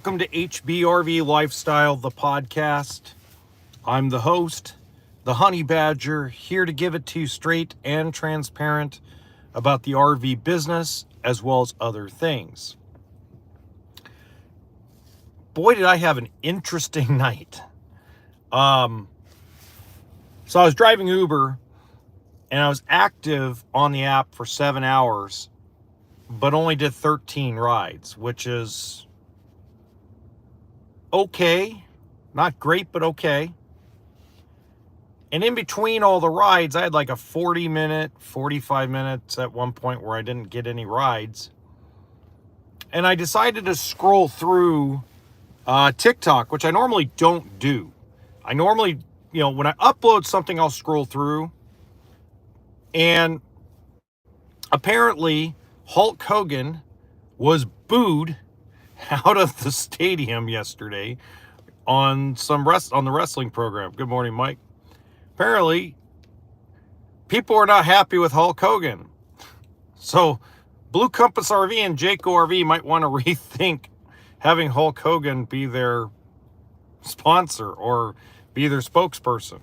Welcome to HBRV Lifestyle, the podcast. I'm the host, the Honey Badger, here to give it to you straight and transparent about the RV business as well as other things. Boy, did I have an interesting night. So I was driving Uber and I was active on the app for 7 hours, but only did 13 rides, which is okay. Not great, but okay. And in between all the rides, I had like a 45 minutes at one point where I didn't get any rides. And I decided to scroll through TikTok, which I normally don't do. I normally, when I upload something, I'll scroll through. And apparently, Hulk Hogan was booed out of the stadium yesterday on the wrestling program. Good morning, Mike. Apparently, people are not happy with Hulk Hogan. So, Blue Compass RV and Jayco RV might want to rethink having Hulk Hogan be their sponsor or be their spokesperson.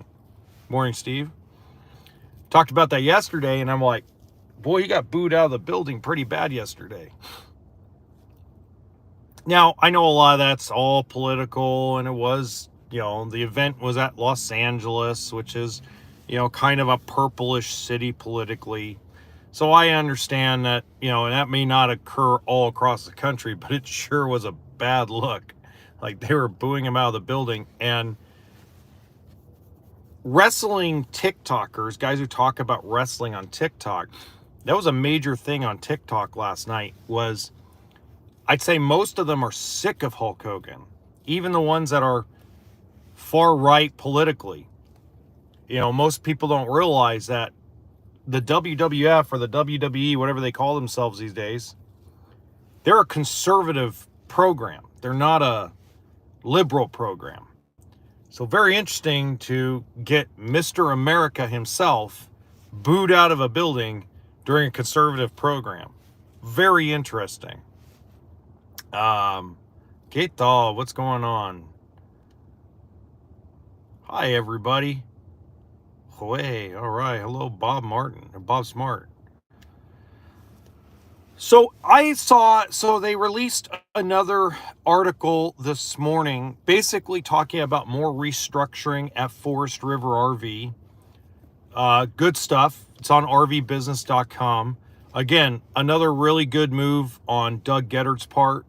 Morning, Steve. Talked about that yesterday, and I'm like, boy, he got booed out of the building pretty bad yesterday. Now, I know a lot of that's all political, and it was, the event was at Los Angeles, which is, kind of a purplish city politically. So I understand that, and that may not occur all across the country, but it sure was a bad look. Like, they were booing him out of the building. And wrestling TikTokers, guys who talk about wrestling on TikTok, that was a major thing on TikTok last night, was I'd say most of them are sick of Hulk Hogan, even the ones that are far right politically. Most people don't realize that the WWF or the WWE, whatever they call themselves these days, they're a conservative program. They're not a liberal program. So very interesting to get Mr. America himself booed out of a building during a conservative program. Very interesting. ¿Qué tal? What's going on? Hi, everybody. Hey, all right. Hello, Bob Smart. So they released another article this morning, basically talking about more restructuring at Forest River RV. Good stuff. It's on rvbusiness.com. Again, another really good move on Doug Geddard's part,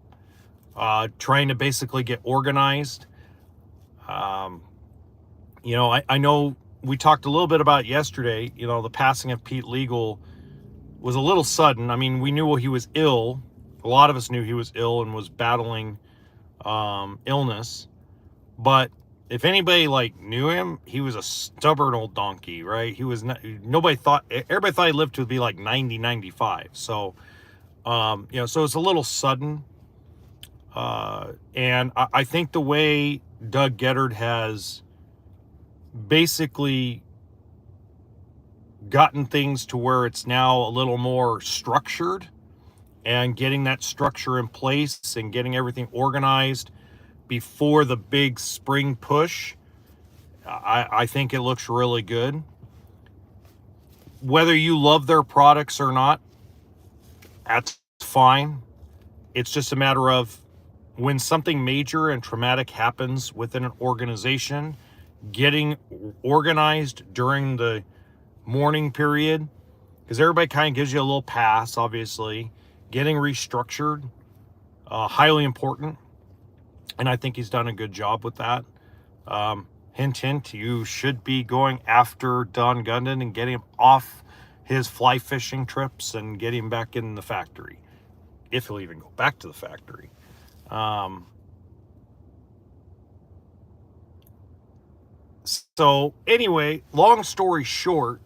trying to basically get organized. I know we talked a little bit about it yesterday. The passing of Pete Legal was a little sudden. I mean, we knew he was ill. A lot of us knew he was ill and was battling illness. But if anybody knew him, he was a stubborn old donkey, right? He was not. Everybody thought he lived to be like 90, 95. So, so it's a little sudden. And I think the way Doug Geddard has basically gotten things to where it's now a little more structured, and getting that structure in place and getting everything organized before the big spring push, I think it looks really good. Whether you love their products or not, that's fine. It's just a matter of when something major and traumatic happens within an organization, getting organized during the morning period, because everybody kind of gives you a little pass, obviously. Getting restructured, highly important. And I think he's done a good job with that. Hint, hint, you should be going after Don Gundon and getting him off his fly fishing trips and getting him back in the factory, if he'll even go back to the factory. So anyway, long story short,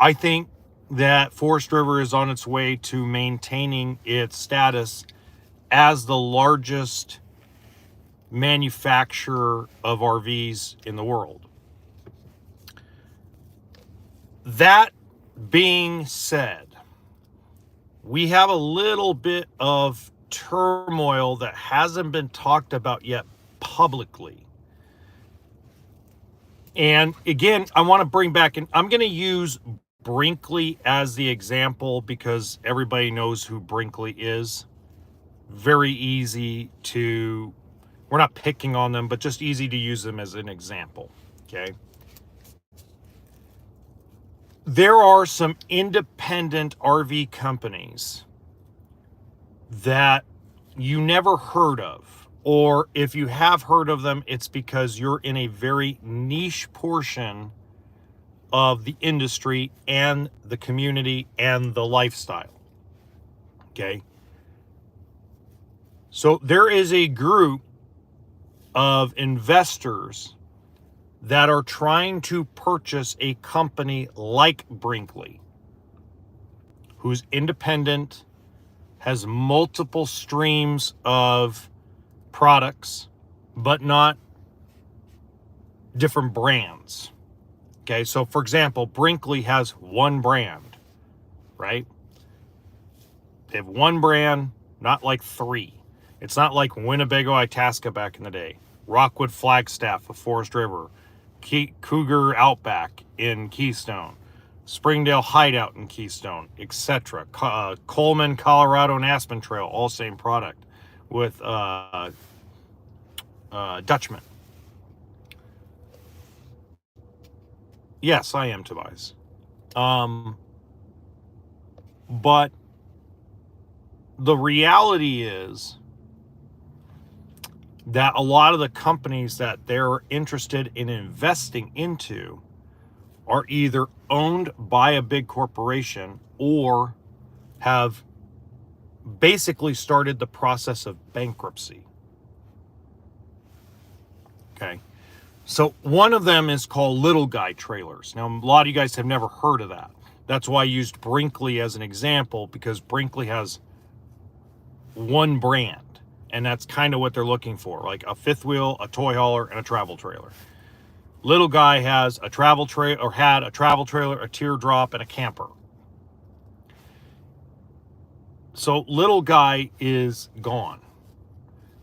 I think that Forest River is on its way to maintaining its status as the largest manufacturer of RVs in the world. That being said, we have a little bit of turmoil that hasn't been talked about yet publicly. And again, I want to bring back, and I'm going to use Brinkley as the example because everybody knows who Brinkley is. Very easy to, we're not picking on them, but just easy to use them as an example. Okay. There are some independent RV companies that you never heard of, or if you have heard of them, it's because you're in a very niche portion of the industry and the community and the lifestyle. Okay. So there is a group of investors that are trying to purchase a company like Brinkley, who's independent, has multiple streams of products, but not different brands. Okay, so for example, Brinkley has one brand, right? They have one brand, not like three. It's not like Winnebago, Itasca back in the day, Rockwood Flagstaff of Forest River, Cougar Outback in Keystone, Springdale Hideout in Keystone, etc. Coleman, Colorado, and Aspen Trail, all same product with Dutchman. Yes, I am, Tobias. But the reality is that a lot of the companies that they're interested in investing into are either owned by a big corporation or have basically started the process of bankruptcy. Okay. So one of them is called Little Guy Trailers. Now, a lot of you guys have never heard of that. That's why I used Brinkley as an example, because Brinkley has one brand. And that's kind of what they're looking for, like a fifth wheel, a toy hauler, and a travel trailer. Little Guy has a travel trailer, or had a travel trailer, a teardrop, and a camper. So Little Guy is gone.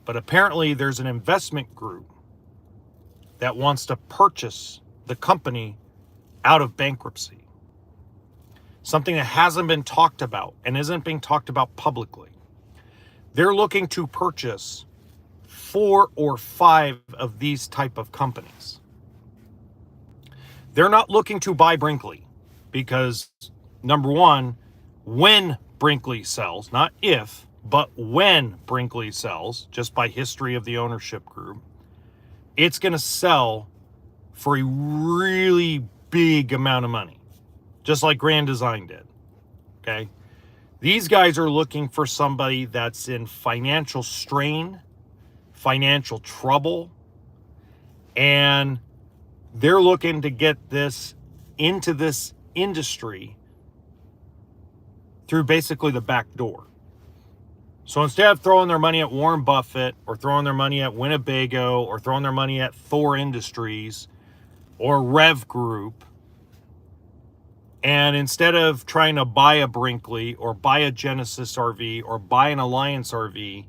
But apparently there's an investment group that wants to purchase the company out of bankruptcy. Something that hasn't been talked about and isn't being talked about publicly. They're looking to purchase 4 or 5 of these type of companies. They're not looking to buy Brinkley because, number one, when Brinkley sells, not if, but when Brinkley sells, just by history of the ownership group, it's going to sell for a really big amount of money, just like Grand Design did. Okay. These guys are looking for somebody that's in financial strain, financial trouble, and they're looking to get this into this industry through basically the back door. So instead of throwing their money at Warren Buffett or throwing their money at Winnebago or throwing their money at Thor Industries or Rev Group, and instead of trying to buy a Brinkley or buy a Genesis RV or buy an Alliance RV,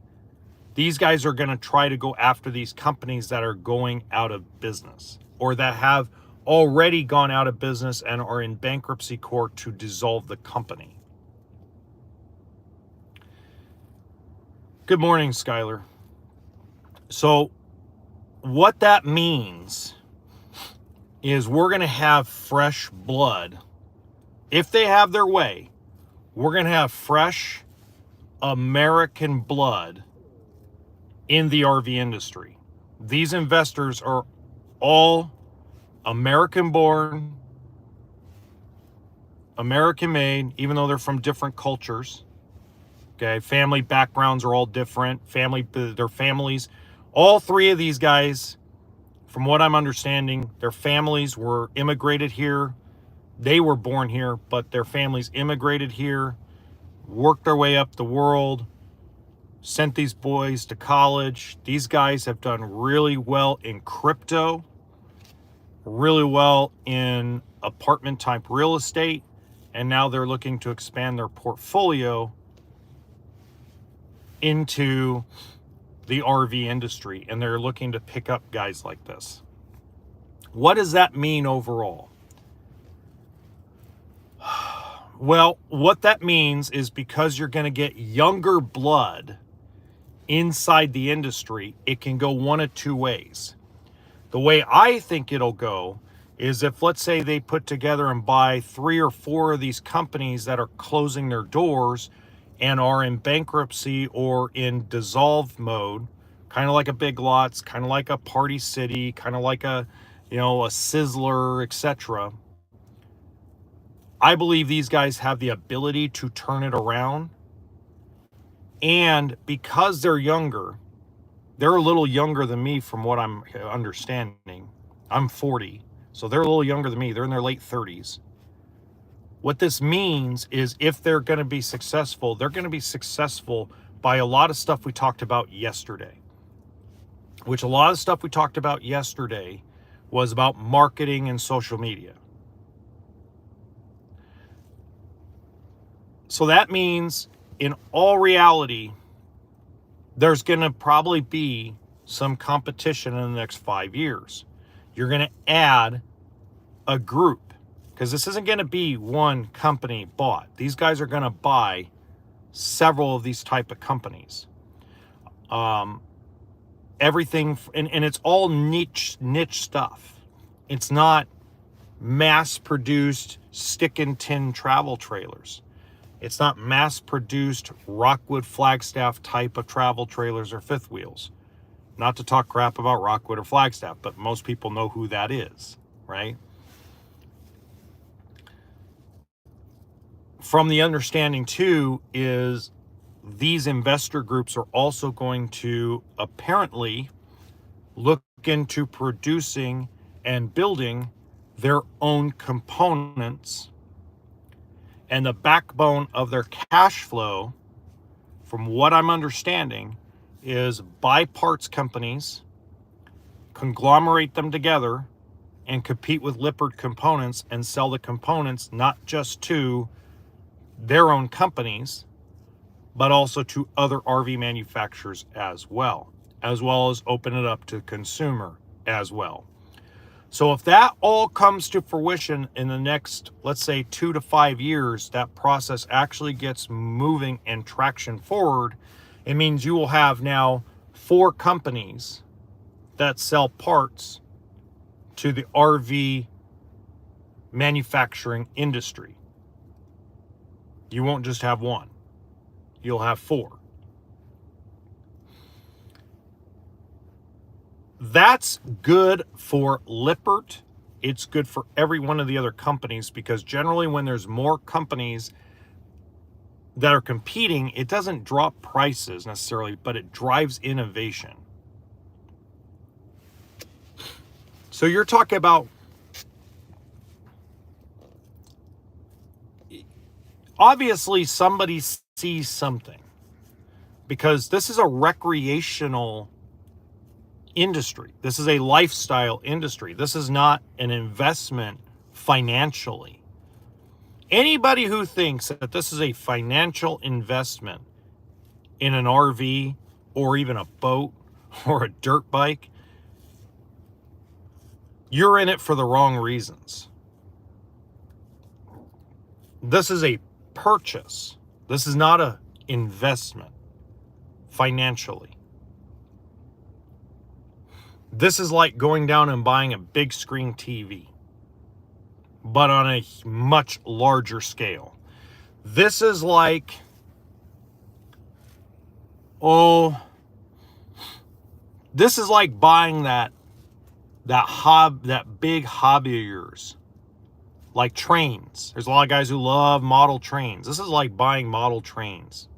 these guys are going to try to go after these companies that are going out of business or that have already gone out of business and are in bankruptcy court to dissolve the company. Good morning, Skylar. So what that means is we're going to have fresh blood. If they have their way, we're going to have fresh American blood in the RV industry. These investors are all American born, American made, even though they're from different cultures. Okay, family backgrounds are all different. Their families, all 3 of these guys, from what I'm understanding, their families were immigrated here. They were born here, but their families immigrated here, worked their way up the world, sent these boys to college. These guys have done really well in crypto, really well in apartment type real estate, and now they're looking to expand their portfolio into the RV industry, and they're looking to pick up guys like this. What does that mean overall? Well, what that means is because you're going to get younger blood inside the industry, it can go one of two ways. The way I think it'll go is if, let's say, they put together and buy 3 or 4 of these companies that are closing their doors and are in bankruptcy or in dissolve mode, kind of like a Big Lots, kind of like a Party City, kind of like a, a Sizzler, etc. I believe these guys have the ability to turn it around. And because they're younger, they're a little younger than me from what I'm understanding. I'm 40, so they're a little younger than me. They're in their late 30s. What this means is if they're going to be successful, they're going to be successful by a lot of stuff we talked about yesterday. Which a lot of stuff we talked about yesterday was about marketing and social media. So that means, in all reality, there's going to probably be some competition in the next 5 years. You're going to add a group, because this isn't going to be one company bought. These guys are going to buy several of these type of companies. Everything, and it's all niche stuff. It's not mass-produced stick-and-tin travel trailers. It's not mass-produced Rockwood Flagstaff type of travel trailers or fifth wheels. Not to talk crap about Rockwood or Flagstaff, but most people know who that is, right? From the understanding, too, is these investor groups are also going to apparently look into producing and building their own components. And the backbone of their cash flow, from what I'm understanding, is buy parts companies, conglomerate them together, and compete with Lippert Components and sell the components not just to their own companies, but also to other RV manufacturers as well as open it up to consumer as well. So if that all comes to fruition in the next, let's say, 2 to 5 years, that process actually gets moving and traction forward, it means you will have now 4 companies that sell parts to the RV manufacturing industry. You won't just have one. You'll have 4. That's good for Lippert. It's good for every one of the other companies, because generally when there's more companies that are competing, it doesn't drop prices necessarily, but it drives innovation. So you're talking about, obviously somebody sees something, because this is a recreational industry. This is a lifestyle industry. This is not an investment financially. Anybody who thinks that this is a financial investment in an RV or even a boat or a dirt bike, you're in it for the wrong reasons. This is a purchase. This is not an investment financially. This is like going down and buying a big screen TV, but on a much larger scale. This is like, this is like buying that big hobby of yours, like trains. There's a lot of guys who love model trains. This is like buying model trains.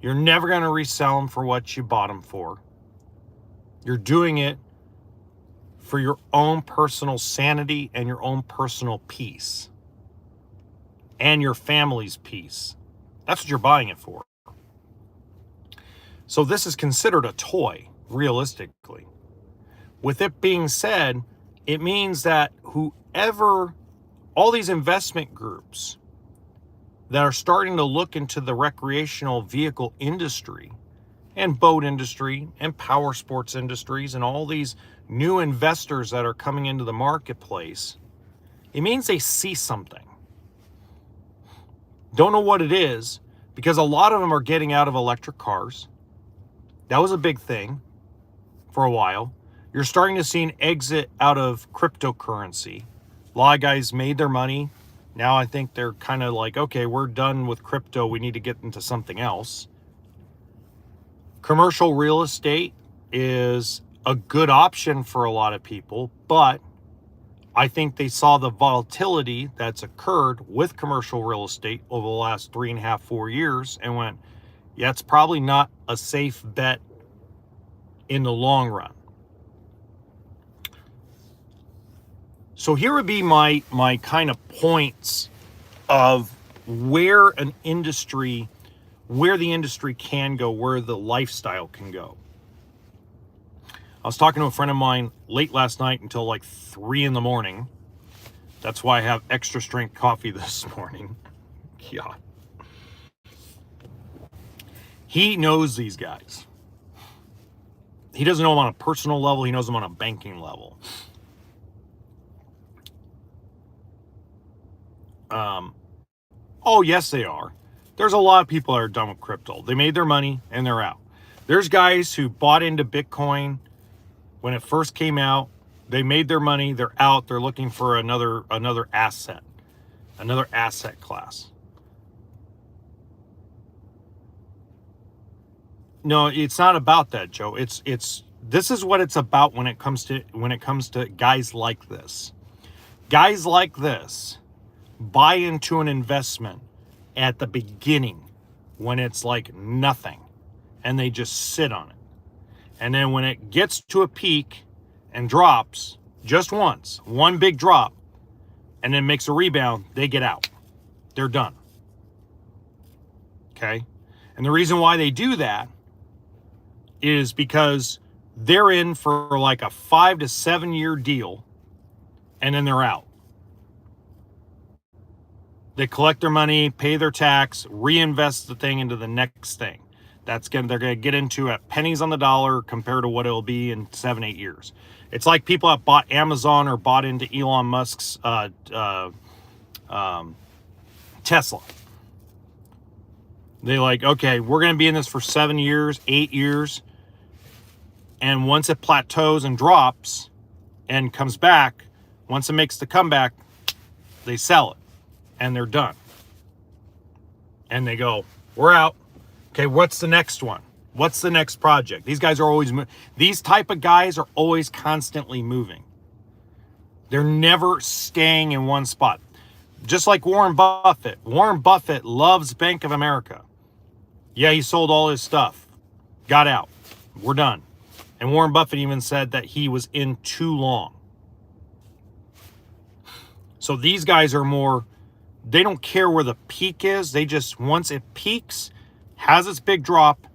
You're never going to resell them for what you bought them for. You're doing it for your own personal sanity and your own personal peace and your family's peace. That's what you're buying it for. So this is considered a toy, realistically. With it being said, it means that all these investment groups that are starting to look into the recreational vehicle industry and boat industry and power sports industries and all these new investors that are coming into the marketplace, it means they see something. Don't know what it is, because a lot of them are getting out of electric cars. That was a big thing for a while. You're starting to see an exit out of cryptocurrency. A lot of guys made their money. Now I think they're kind of like, okay, we're done with crypto. We need to get into something else. Commercial real estate is a good option for a lot of people, but I think they saw the volatility that's occurred with commercial real estate over the last 3.5, 4 years and went, yeah, it's probably not a safe bet in the long run. So here would be my kind of points of where the industry can go, where the lifestyle can go. I was talking to a friend of mine late last night until like 3 a.m. That's why I have extra strength coffee this morning. Yeah. He knows these guys. He doesn't know them on a personal level. He knows them on a banking level. Oh, yes, they are. There's a lot of people that are done with crypto. They made their money and they're out. There's guys who bought into Bitcoin when it first came out. They made their money. They're out. They're looking for another asset class. No, it's not about that, Joe. This is what it's about when it comes to guys like this. Guys like this buy into an investment at the beginning when it's like nothing, and they just sit on it. And then when it gets to a peak and drops just once, one big drop, and then makes a rebound, they get out. They're done. Okay? And the reason why they do that is because they're in for like a 5 to 7 year deal, and then they're out. They collect their money, pay their tax, reinvest the thing into the next thing. They're going to get into at pennies on the dollar compared to what it'll be in 7, 8 years. It's like people that bought Amazon or bought into Elon Musk's Tesla. They like, okay, we're going to be in this for 7 years, 8 years. And once it plateaus and drops and comes back, once it makes the comeback, they sell it and they're done. And they go, we're out. Okay, what's the next one? What's the next project? These guys are always these type of guys are always constantly moving. They're never staying in one spot. Just like Warren Buffett. Warren Buffett loves Bank of America. Yeah, he sold all his stuff. Got out. We're done. And Warren Buffett even said that he was in too long. So these guys are more, they don't care where the peak is. They just, once it peaks, has its big drop,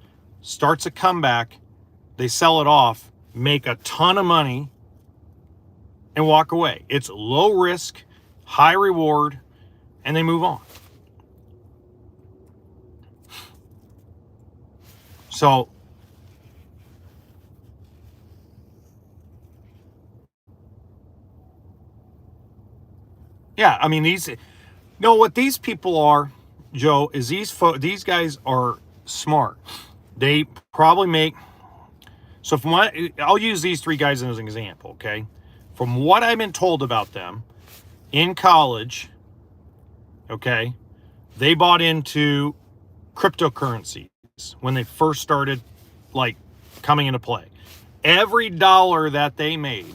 starts a comeback, they sell it off, make a ton of money, and walk away. It's low risk, high reward, and they move on. So, yeah, I mean, what these people are, Joe, is these guys are smart. They probably make, so from what, I'll use these 3 guys as an example, okay? From what I've been told about them, in college, okay, they bought into cryptocurrencies when they first started, like, coming into play. Every dollar that they made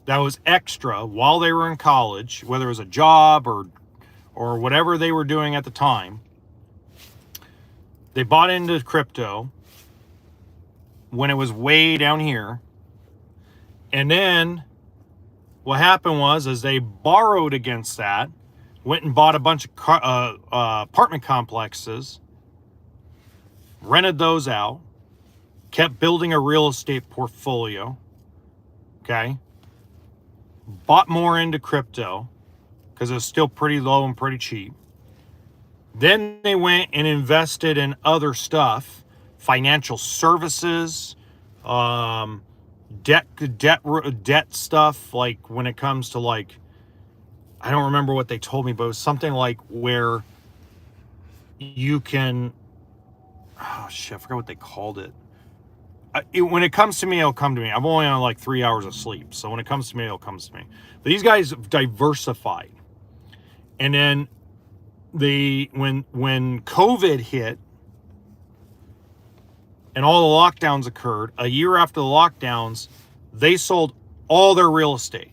that was extra while they were in college, whether it was a job or whatever they were doing at the time, they bought into crypto when it was way down here. And then what happened was they borrowed against that, went and bought a bunch of apartment complexes, rented those out, kept building a real estate portfolio, okay? Bought more into crypto because it was still pretty low and pretty cheap. Then they went and invested in other stuff, financial services, um, debt stuff. Like when it comes to like, I don't remember what they told me, but it was something like where you can, oh shit, I forgot what they called it. When it comes to me, it'll come to me. I'm only on like 3 hours of sleep. So when it comes to me, it'll come to me. But these guys diversified. And then when COVID hit and all the lockdowns occurred, a year after the lockdowns, they sold all their real estate,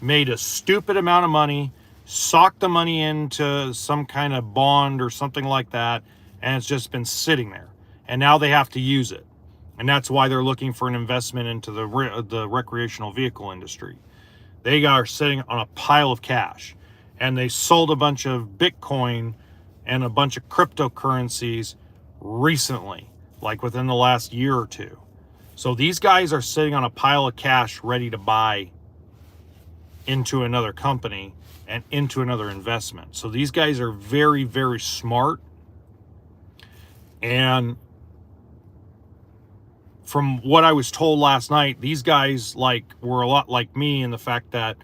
made a stupid amount of money, socked the money into some kind of bond or something like that, and it's just been sitting there. And now they have to use it. And that's why they're looking for an investment into the recreational vehicle industry. They are sitting on a pile of cash. And they sold a bunch of Bitcoin and a bunch of cryptocurrencies recently, like within the last year or two. So these guys are sitting on a pile of cash ready to buy into another company and into another investment. So these guys are very, very smart. And from what I was told last night, these guys were a lot like me in the fact that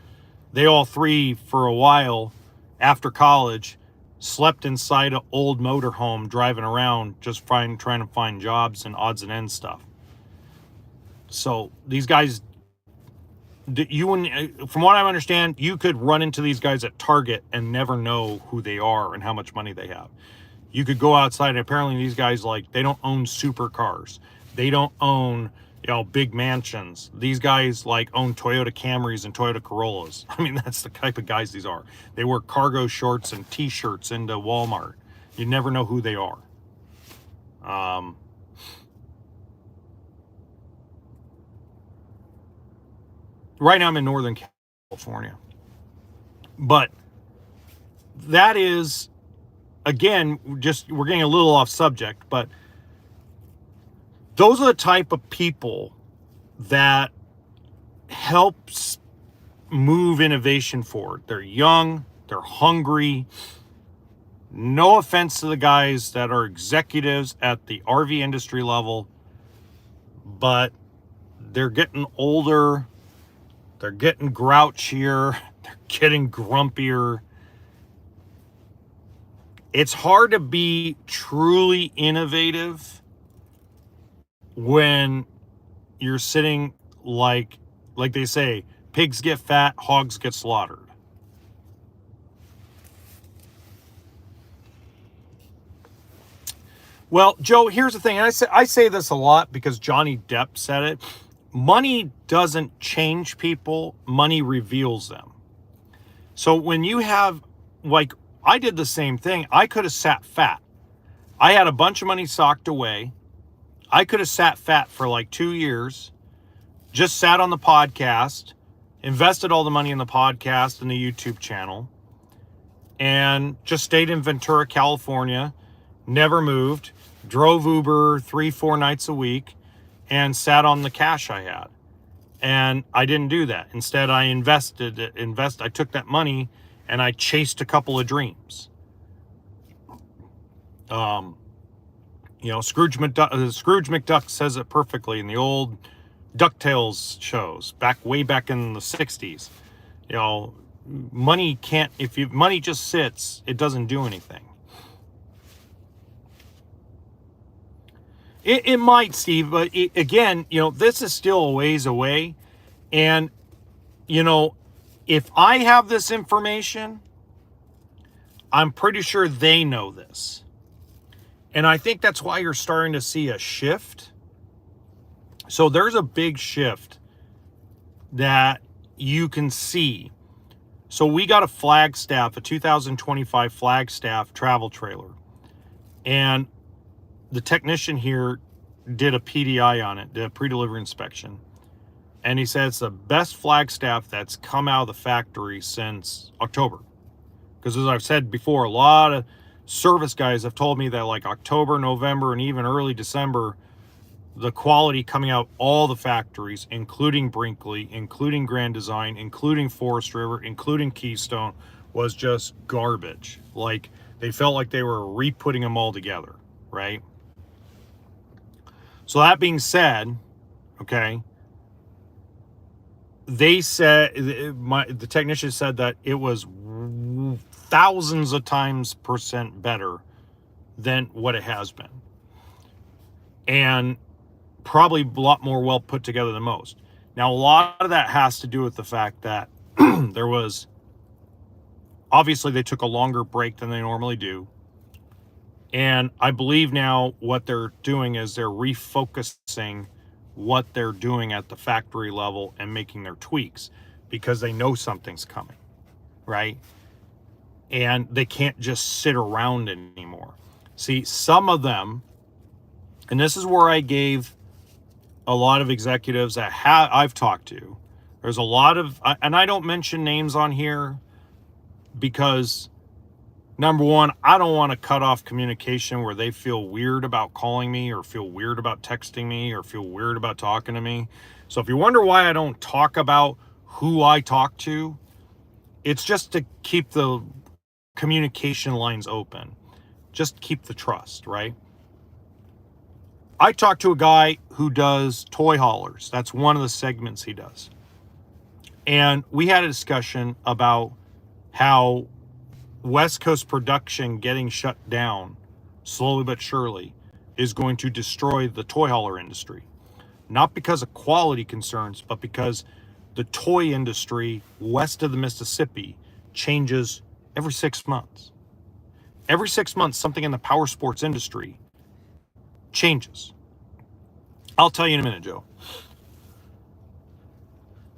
they all three, for a while after college, slept inside an old motorhome driving around just trying to find jobs and odds and ends stuff. So these guys, from what I understand, you could run into these guys at Target and never know who they are and how much money they have. You could go outside and apparently these guys, they don't own supercars. They don't own, big mansions. These guys own Toyota Camrys and Toyota Corollas. I mean, that's the type of guys these are. They wear cargo shorts and t-shirts into Walmart. You never know who they are. Right now I'm in Northern California. But that is, again, we're getting a little off subject, but those are the type of people that helps move innovation forward. They're young, they're hungry. No offense to the guys that are executives at the RV industry level, but they're getting older, they're getting grouchier, they're getting grumpier. It's hard to be truly innovative when you're sitting like they say, pigs get fat, hogs get slaughtered. Well, Joe, here's the thing. And I say this a lot because Johnny Depp said it. Money doesn't change people. Money reveals them. So when you have, I did the same thing. I could have sat fat. I had a bunch of money socked away. I could have sat fat for 2 years, just sat on the podcast, invested all the money in the podcast and the YouTube channel, and just stayed in Ventura, California, never moved, drove Uber 3-4 nights a week, and sat on the cash I had. And I didn't do that. Instead, I I took that money and I chased a couple of dreams. Scrooge McDuck says it perfectly in the old DuckTales shows, way back in the 60s. Money can't, money just sits, it doesn't do anything. It might, Steve, but again, this is still a ways away. And, if I have this information, I'm pretty sure they know this. And I think that's why you're starting to see a shift. So there's a big shift that you can see. So we got a Flagstaff, a 2025 Flagstaff travel trailer. And the technician here did a PDI on it, did a pre-delivery inspection. And he said it's the best Flagstaff that's come out of the factory since October. Because as I've said before, a lot of service guys have told me that October, November, and even early December, the quality coming out all the factories, including Brinkley, including Grand Design, including Forest River, including Keystone, was just garbage. They felt like they were re-putting them all together, right? So that being said, okay, they said, the technician said that it was thousands of times percent better than what it has been. And probably a lot more well put together than most. Now, a lot of that has to do with the fact that there was, obviously they took a longer break than they normally do. And I believe now what they're doing is they're refocusing what they're doing at the factory level and making their tweaks because they know something's coming, right? And they can't just sit around anymore. See, some of them, and this is where I gave a lot of executives that I've talked to, there's a lot of, and I don't mention names on here because, number one, I don't want to cut off communication where they feel weird about calling me or feel weird about texting me or feel weird about talking to me. So if you wonder why I don't talk about who I talk to, it's just to keep the communication lines open. Just keep the trust, right? I talked to a guy who does toy haulers. That's one of the segments he does. And we had a discussion about how West Coast production getting shut down slowly but surely is going to destroy the toy hauler industry. Not because of quality concerns, but because the toy industry west of the Mississippi changes every 6 months. Every 6 months, something in the power sports industry changes. I'll tell you in a minute, Joe.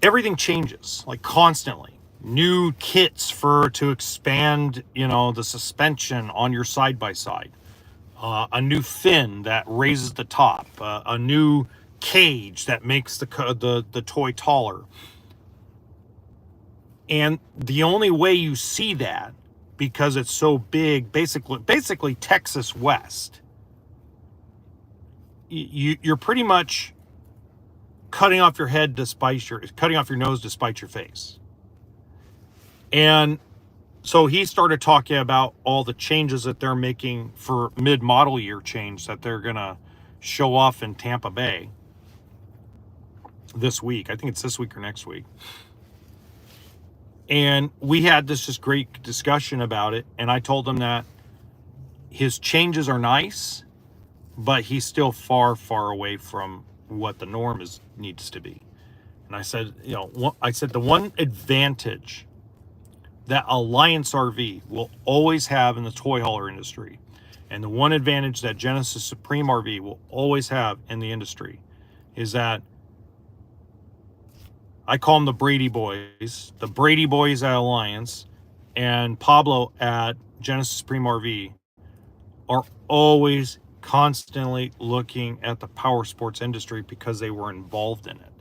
Everything changes, like constantly. New kits to expand, the suspension on your side-by-side. A new fin that raises the top. A new cage that makes the toy taller. And the only way you see that, because it's so big, basically Texas West, you're pretty much cutting off your nose to spite your face. And so he started talking about all the changes that they're making for mid-model year change that they're gonna show off in Tampa Bay this week. I think it's this week or next week. And we had this just great discussion about it. And I told him that his changes are nice, but he's still far, far away from what the norm needs to be. And I said, the one advantage that Alliance RV will always have in the toy hauler industry, and the one advantage that Genesis Supreme RV will always have in the industry, is that I call them the Brady Boys. The Brady Boys at Alliance and Pablo at Genesis Supreme RV are always constantly looking at the power sports industry because they were involved in it.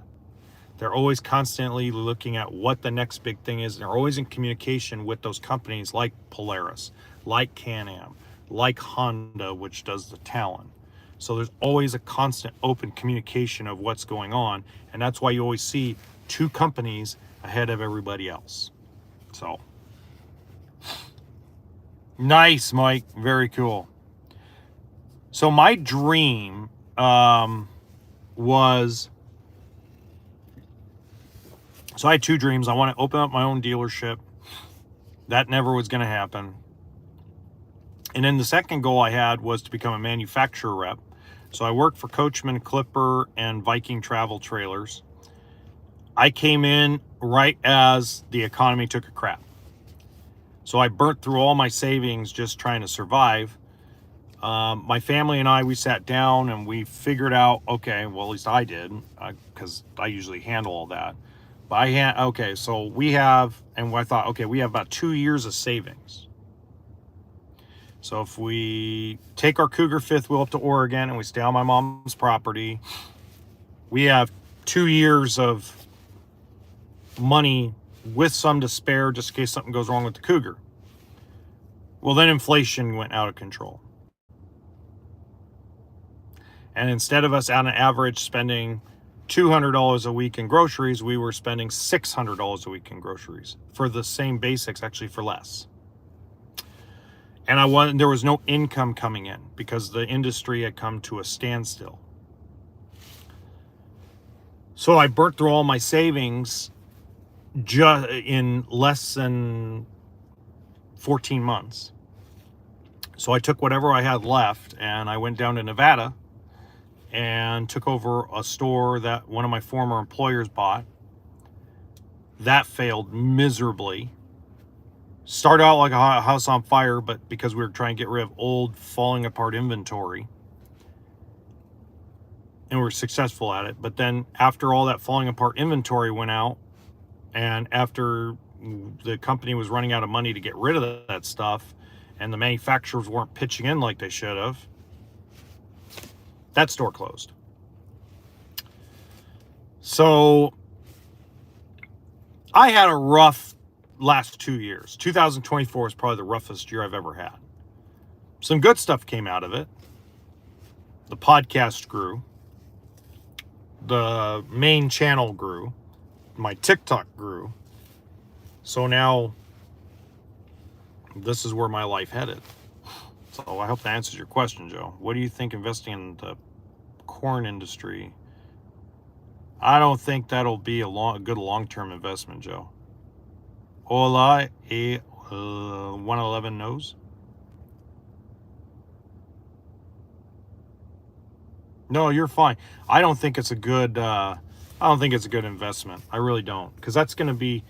They're always constantly looking at what the next big thing is. And they're always in communication with those companies like Polaris, like Can-Am, like Honda, which does the Talon. So there's always a constant open communication of what's going on. And that's why you always see two companies ahead of everybody else. So nice, Mike. Very cool. So my dream was, so I had two dreams. I want to open up my own dealership. That never was going to happen. And then the second goal I had was to become a manufacturer rep. So I worked for Coachman, Clipper, and Viking Travel Trailers. I came in right as the economy took a crap. So I burnt through all my savings just trying to survive. My family and we sat down and we figured out, okay, well, at least I did, because I usually handle all that. But so we have, and I thought, okay, we have about 2 years of savings. So if we take our Cougar fifth wheel up to Oregon and we stay on my mom's property, we have 2 years of money with some to spare just in case something goes wrong with the Cougar. Well, then inflation went out of control. And instead of us on an average spending $200 a week in groceries, we were spending $600 a week in groceries for the same basics, actually for less. and there was no income coming in because the industry had come to a standstill. So I burnt through all my savings just in less than 14 months. So I took whatever I had left and I went down to Nevada and took over a store that one of my former employers bought. That failed miserably. Started out like a house on fire, but because we were trying to get rid of old, falling apart inventory, and we were successful at it. But then after all that falling apart inventory went out, and after the company was running out of money to get rid of that stuff, and the manufacturers weren't pitching in like they should have, that store closed. So I had a rough last 2 years. 2024 is probably the roughest year I've ever had. Some good stuff came out of it. The podcast grew. The main channel grew. My TikTok grew. So now this is where my life headed. So I hope that answers your question, Joe. What do you think investing in the corn industry? I don't think that'll be a good long-term investment, Joe. Hola, 111 knows. No, you're fine. I don't think it's a good investment. I really don't, because that's going to be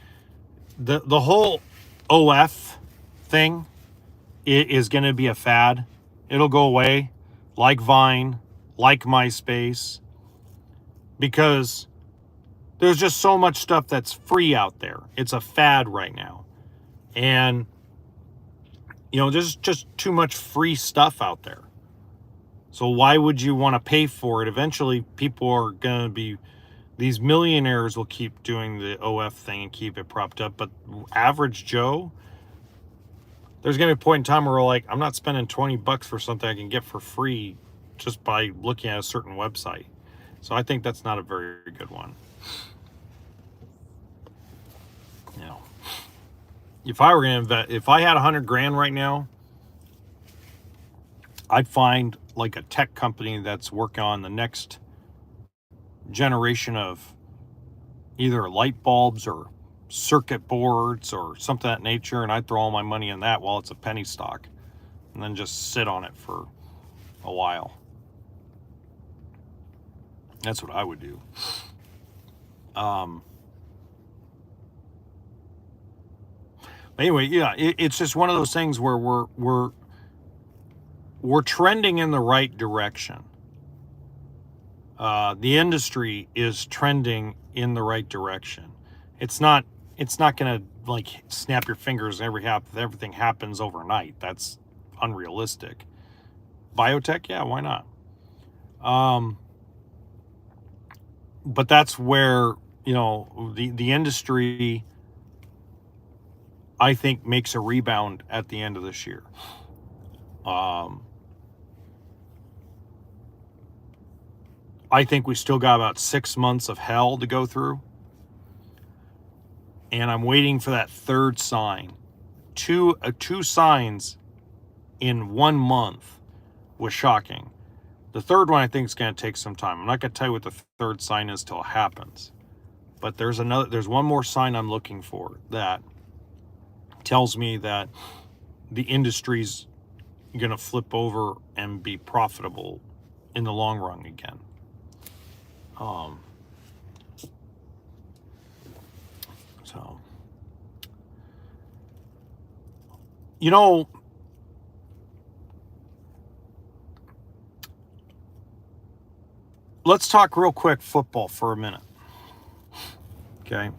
the whole OF thing. It is going to be a fad. It'll go away, like Vine, like MySpace, because there's just so much stuff that's free out there. It's a fad right now, and there's just too much free stuff out there. So why would you want to pay for it? Eventually, people are going to be, these millionaires will keep doing the OF thing and keep it propped up. But average Joe, there's going to be a point in time where we're like, I'm not spending $20 for something I can get for free just by looking at a certain website. So I think that's not a very good one. If I were going to invest, if I had 100 grand right now, I'd find like a tech company that's working on the next generation of either light bulbs or circuit boards or something of that nature, and I'd throw all my money in that while it's a penny stock and then just sit on it for a while. That's what I would do. Anyway, yeah, it's just one of those things where we're trending in the right direction. The industry is trending in the right direction. It's not going to like snap your fingers and everything happens overnight. That's unrealistic. Biotech, yeah, why not? But that's where the industry, I think, makes a rebound at the end of this year. I think we still got about 6 months of hell to go through. And I'm waiting for that third sign. Two signs in 1 month was shocking. The third one I think is going to take some time. I'm not going to tell you what the third sign is till it happens. But there's one more sign I'm looking for that tells me that the industry's going to flip over and be profitable in the long run again. So, let's talk real quick football for a minute. Okay.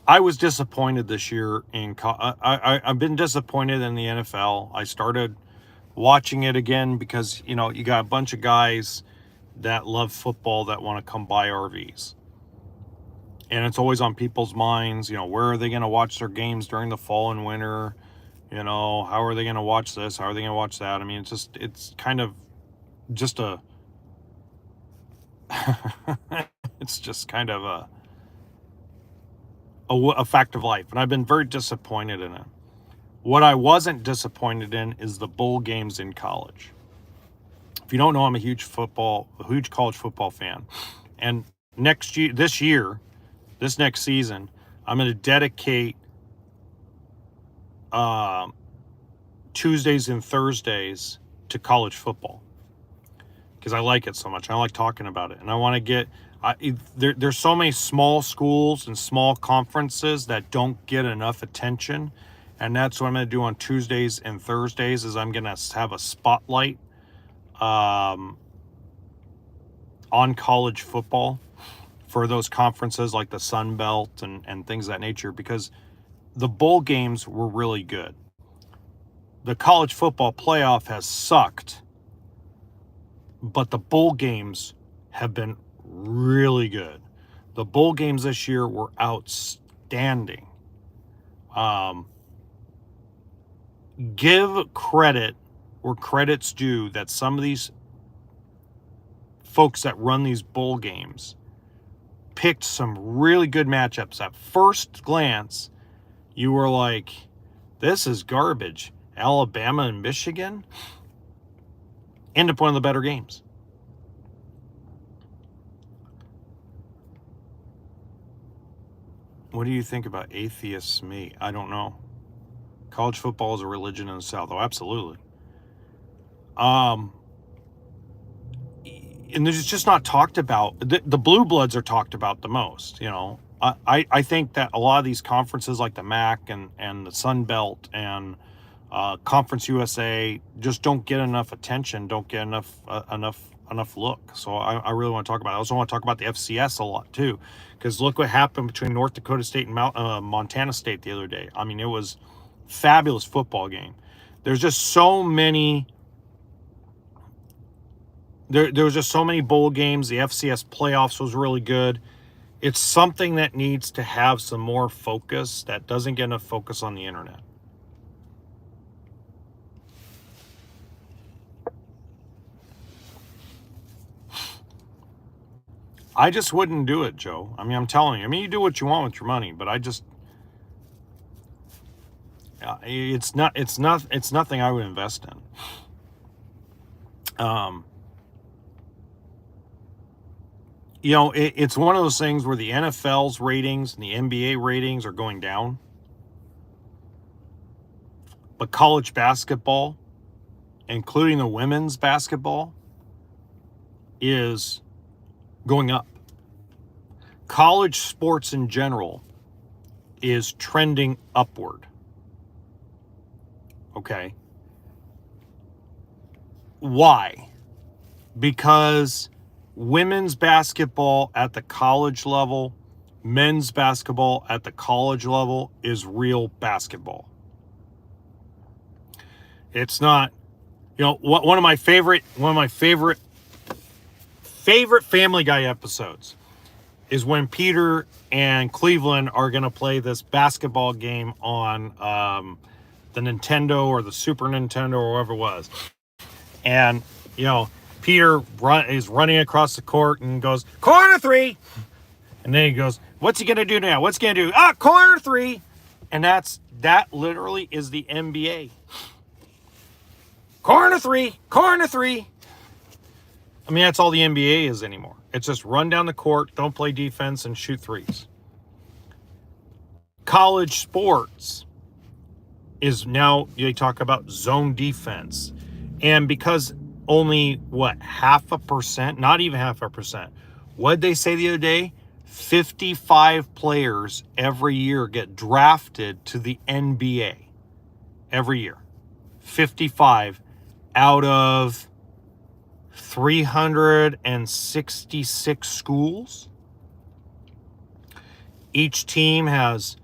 I was disappointed this year I've been disappointed in the NFL. I started watching it again because, you got a bunch of guys that love football that want to come buy RVs. And it's always on people's minds, where are they going to watch their games during the fall and winter? How are they going to watch this? How are they going to watch that? I mean, it's kind of just it's just kind of a fact of life. And I've been very disappointed in it. What I wasn't disappointed in is the bowl games in college. If you don't know, I'm a huge college football fan. And this next season, I'm going to dedicate Tuesdays and Thursdays to college football because I like it so much. I like talking about it, and I want to get. There's so many small schools and small conferences that don't get enough attention, and that's what I'm going to do on Tuesdays and Thursdays. Is I'm going to have a spotlight on college football for those conferences like the Sun Belt and things of that nature, because the bowl games were really good. The college football playoff has sucked, but the bowl games have been really good. The bowl games this year were outstanding. Give credit where credit's due that some of these folks that run these bowl games picked some really good matchups. At first glance, you were like, this is garbage. Alabama and Michigan end up one of the better games. What do you think about atheists? Me, I don't know. College football is a religion in the South. Oh, absolutely. And it's just not talked about. The blue bloods are talked about the most. You know, I think that a lot of these conferences like the MAC and the Sun Belt and Conference USA just don't get enough attention, don't get enough look. So I really want to talk about it. I also want to talk about the FCS a lot too, because look what happened between North Dakota State and Montana State the other day. I mean, it was a fabulous football game. There's just so many. There was just so many bowl games. The FCS playoffs was really good. It's something that needs to have some more focus that doesn't get enough focus on the internet. I just wouldn't do it, Joe. I mean, I'm telling you. I mean, you do what you want with your money, but it's nothing I would invest in. You know, it's one of those things where the NFL's ratings and the NBA ratings are going down, but college basketball, including the women's basketball, is going up. College sports in general is trending upward. Okay. Why? Because women's basketball at the college level, men's basketball at the college level is real basketball. It's not, you know, one of my favorite Family Guy episodes is when Peter and Cleveland are going to play this basketball game on the Nintendo or the Super Nintendo or whatever it was. And, you know, Peter is running across the court and goes, corner three. And then he goes, what's he going to do now? What's he going to do? Corner three. And that literally is the NBA. Corner three. Corner three. I mean, that's all the NBA is anymore. It's just run down the court, don't play defense, and shoot threes. College sports is now, they talk about zone defense. And because only, 0.5%, not even 0.5%. What'd they say the other day? 55 players every year get drafted to the NBA. Every year. 55 out of 366 schools. Each team has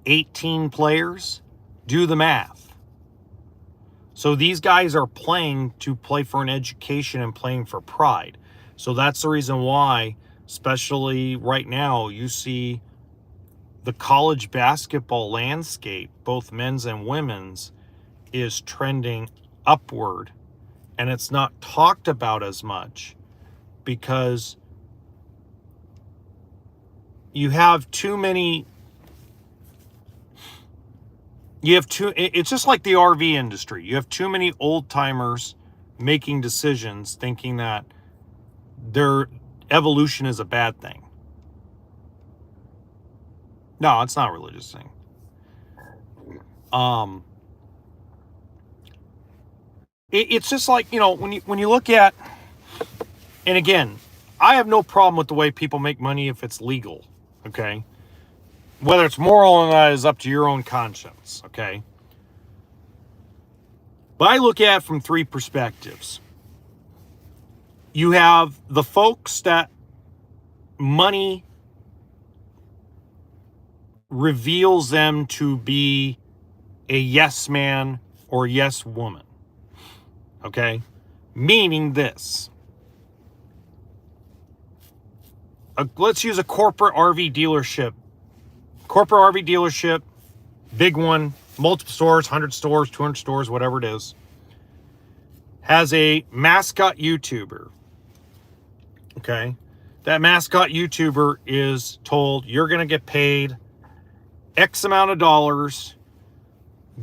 18 players. Do the math. So these guys are playing to play for an education and playing for pride. So that's the reason why, especially right now, you see the college basketball landscape, both men's and women's, is trending upward. And it's not talked about as much because you have too many it's just like the RV industry. You have too many old timers making decisions thinking that their evolution is a bad thing. No, it's not a religious thing. It's just like, when you look at, and again, I have no problem with the way people make money if it's legal, okay? Whether it's moral or not is up to your own conscience, okay? But I look at it from three perspectives. You have the folks that money reveals them to be a yes man or yes woman, okay? Meaning this. Let's use a corporate RV dealership. Corporate RV dealership, big one, multiple stores, 100 stores, 200 stores, whatever it is, has a mascot YouTuber. Okay? That mascot YouTuber is told, you're going to get paid X amount of dollars,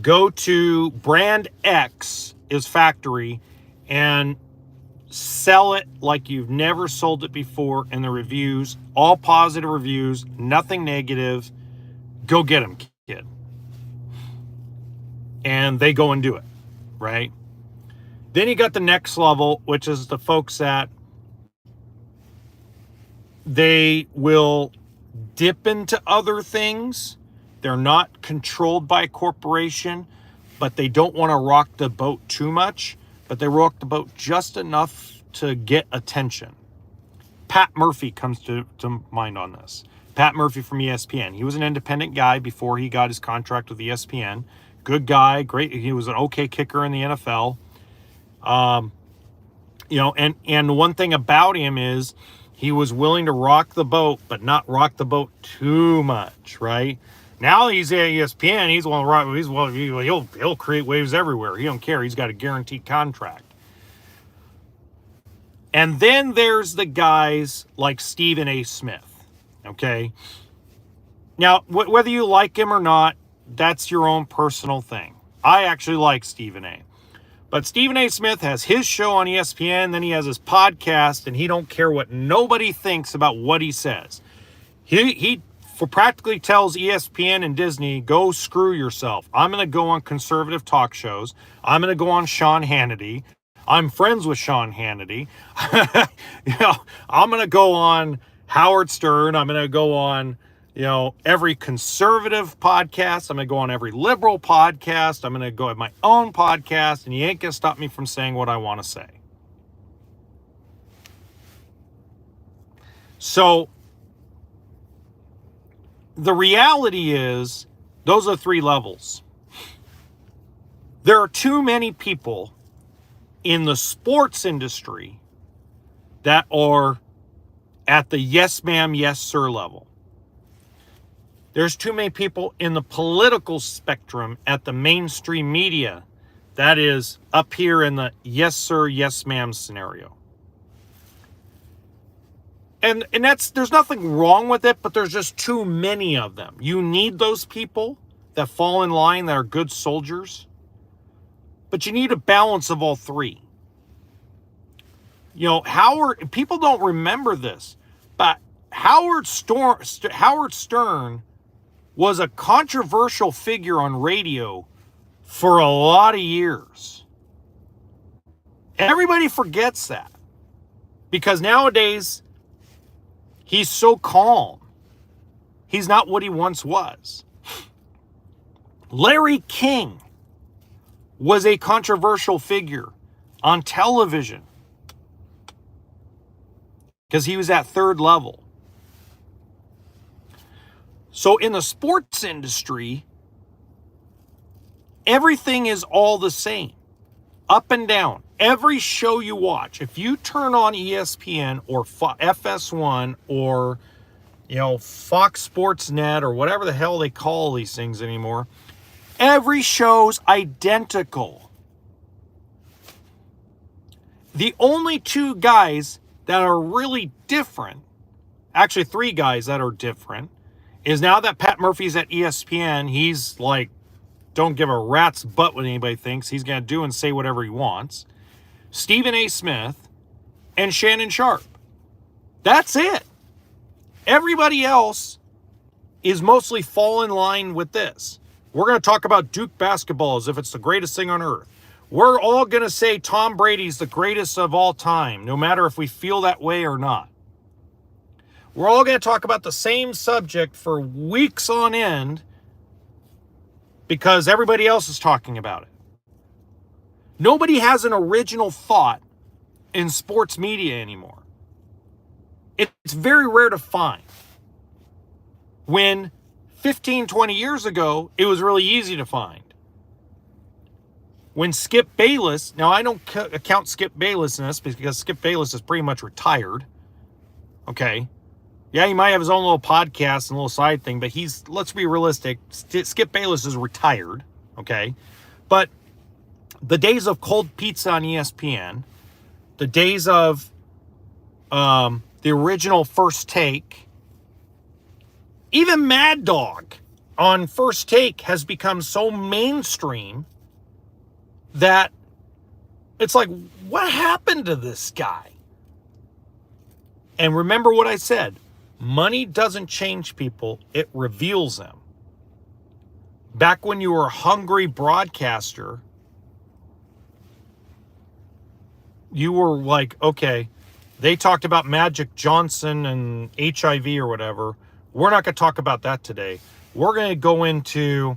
go to brand X, is factory, and sell it like you've never sold it before in the reviews, all positive reviews, nothing negative. Go get them, kid. And they go and do it, right? Then you got the next level, which is the folks that they will dip into other things. They're not controlled by a corporation, but they don't want to rock the boat too much, but they rock the boat just enough to get attention. Pat Murphy comes to mind on this. Pat Murphy from ESPN. He was an independent guy before he got his contract with ESPN. Good guy, great. He was an okay kicker in the NFL. And one thing about him is he was willing to rock the boat, but not rock the boat too much, right? Now he's at ESPN. He'll create waves everywhere. He don't care. He's got a guaranteed contract. And then there's the guys like Stephen A. Smith. Okay. Now, whether you like him or not, that's your own personal thing. I actually like Stephen A. But Stephen A. Smith has his show on ESPN, then he has his podcast, and he don't care what nobody thinks about what he says. He practically tells ESPN and Disney, go screw yourself. I'm going to go on conservative talk shows. I'm going to go on Sean Hannity. I'm friends with Sean Hannity. I'm going to go on Howard Stern. I'm going to go on, every conservative podcast. I'm going to go on every liberal podcast. I'm going to go at my own podcast, and you ain't going to stop me from saying what I want to say. So the reality is, those are three levels. There are too many people in the sports industry that are at the yes ma'am, yes sir level. There's too many people in the political spectrum at the mainstream media that is up here in the yes sir, yes ma'am scenario. And there's nothing wrong with it, but there's just too many of them. You need those people that fall in line, that are good soldiers. But you need a balance of all three. People don't remember this, but Howard Stern was a controversial figure on radio for a lot of years. Everybody forgets that because nowadays he's so calm. He's not what he once was. Larry King was a controversial figure on television because he was at third level. So in the sports industry, everything is all the same, up and down. Every show you watch, if you turn on ESPN or FS1 or, Fox Sports Net or whatever the hell they call these things anymore, every show's identical. The only two guys that are really different, actually three guys that are different, is now that Pat Murphy's at ESPN, he's like don't give a rat's butt what anybody thinks. He's going to do and say whatever he wants. Stephen A. Smith, and Shannon Sharp. That's it. Everybody else is mostly fall in line with this. We're going to talk about Duke basketball as if it's the greatest thing on earth. We're all going to say Tom Brady's the greatest of all time, no matter if we feel that way or not. We're all going to talk about the same subject for weeks on end because everybody else is talking about it. Nobody has an original thought in sports media anymore. It's very rare to find. When 15, 20 years ago, it was really easy to find. When Skip Bayless, now I don't account Skip Bayless in this because Skip Bayless is pretty much retired. Okay. Yeah, he might have his own little podcast and little side thing, but let's be realistic, Skip Bayless is retired. Okay. But the days of cold pizza on ESPN, the days of the original First Take, even Mad Dog on First Take has become so mainstream that it's like, what happened to this guy? And remember what I said, money doesn't change people, it reveals them. Back when you were a hungry broadcaster, you were like, okay, they talked about Magic Johnson and HIV or whatever. We're not going to talk about that today. We're going to go into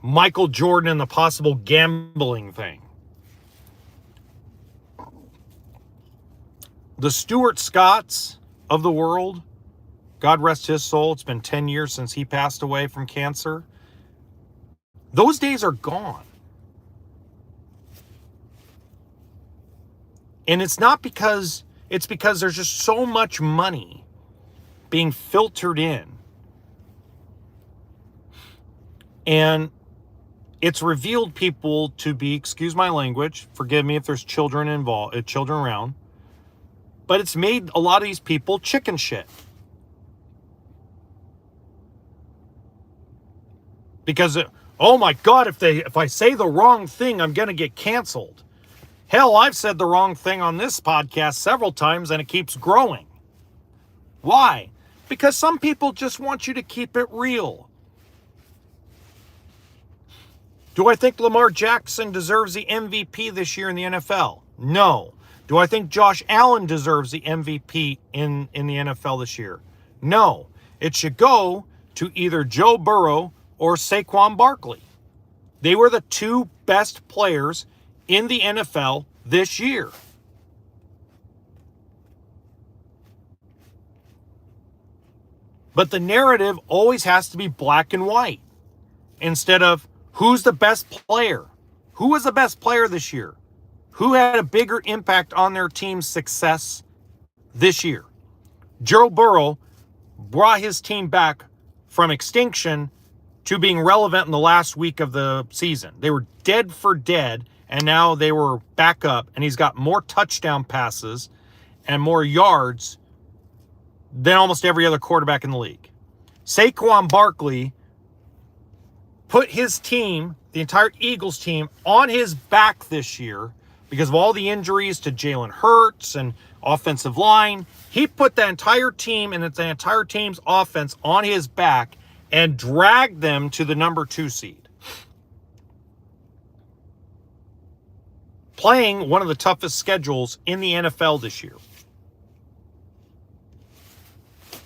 Michael Jordan and the possible gambling thing. The Stuart Scotts of the world, God rest his soul, it's been 10 years since he passed away from cancer. Those days are gone. And it's because there's just so much money being filtered in. And it's revealed people to be, excuse my language, forgive me if there's children involved, children around, but it's made a lot of these people chicken shit. Because, oh my God, if I say the wrong thing, I'm going to get canceled. Hell, I've said the wrong thing on this podcast several times and it keeps growing. Why? Because some people just want you to keep it real. Do I think Lamar Jackson deserves the MVP this year in the NFL? No. Do I think Josh Allen deserves the MVP in the NFL this year? No. It should go to either Joe Burrow or Saquon Barkley. They were the two best players in the NFL this year. But the narrative always has to be black and white instead of who's the best player. Who was the best player this year? Who had a bigger impact on their team's success this year? Joe Burrow brought his team back from extinction to being relevant in the last week of the season. They were dead for dead, and now they were back up, and he's got more touchdown passes and more yards than almost every other quarterback in the league. Saquon Barkley put his team, the entire Eagles team, on his back this year because of all the injuries to Jalen Hurts and offensive line. He put the entire team and the entire team's offense on his back and dragged them to the number 2 seed. Playing one of the toughest schedules in the NFL this year.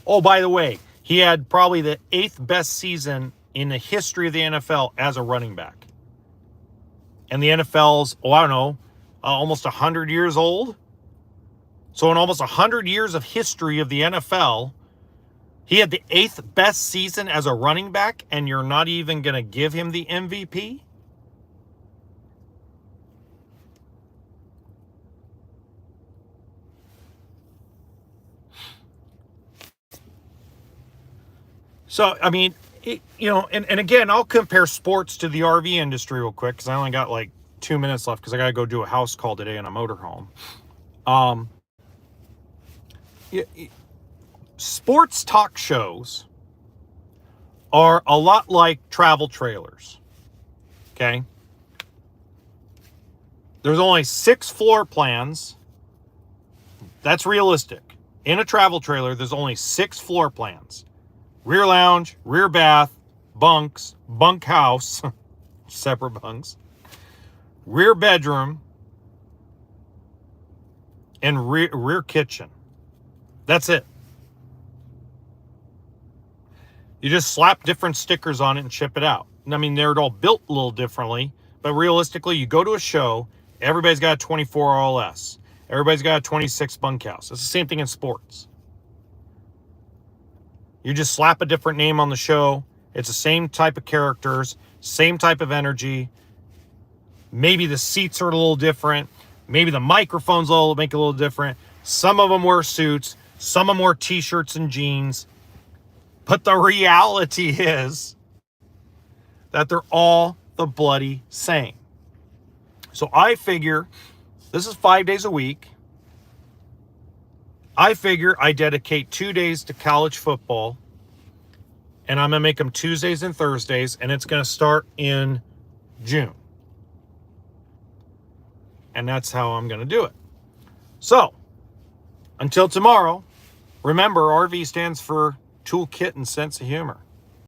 Oh, by the way, he had probably the 8th best season in the history of the NFL as a running back. And the NFL's, almost 100 years old. So in almost 100 years of history of the NFL, he had the 8th best season as a running back, and you're not even going to give him the MVP? So, I mean, and again, I'll compare sports to the RV industry real quick because I only got like 2 minutes left because I got to go do a house call today in a motorhome. Sports talk shows are a lot like travel trailers. Okay? There's only 6 floor plans. That's realistic. In a travel trailer, there's only 6 floor plans. Rear lounge, rear bath, bunks, bunkhouse, separate bunks, rear bedroom, and rear kitchen. That's it. You just slap different stickers on it and ship it out. I mean, they're all built a little differently, but realistically, you go to a show, everybody's got a 24 RLS. Everybody's got a 26 bunkhouse. It's the same thing in sports. You just slap a different name on the show. It's the same type of characters, same type of energy. Maybe the seats are a little different. Maybe the microphones make it a little different. Some of them wear suits. Some of them wear t-shirts and jeans. But the reality is that they're all the bloody same. So I figure this is 5 days a week. I figure I dedicate 2 days to college football, and I'm going to make them Tuesdays and Thursdays, and it's going to start in June. And that's how I'm going to do it. So, until tomorrow, remember, RV stands for toolkit and sense of humor.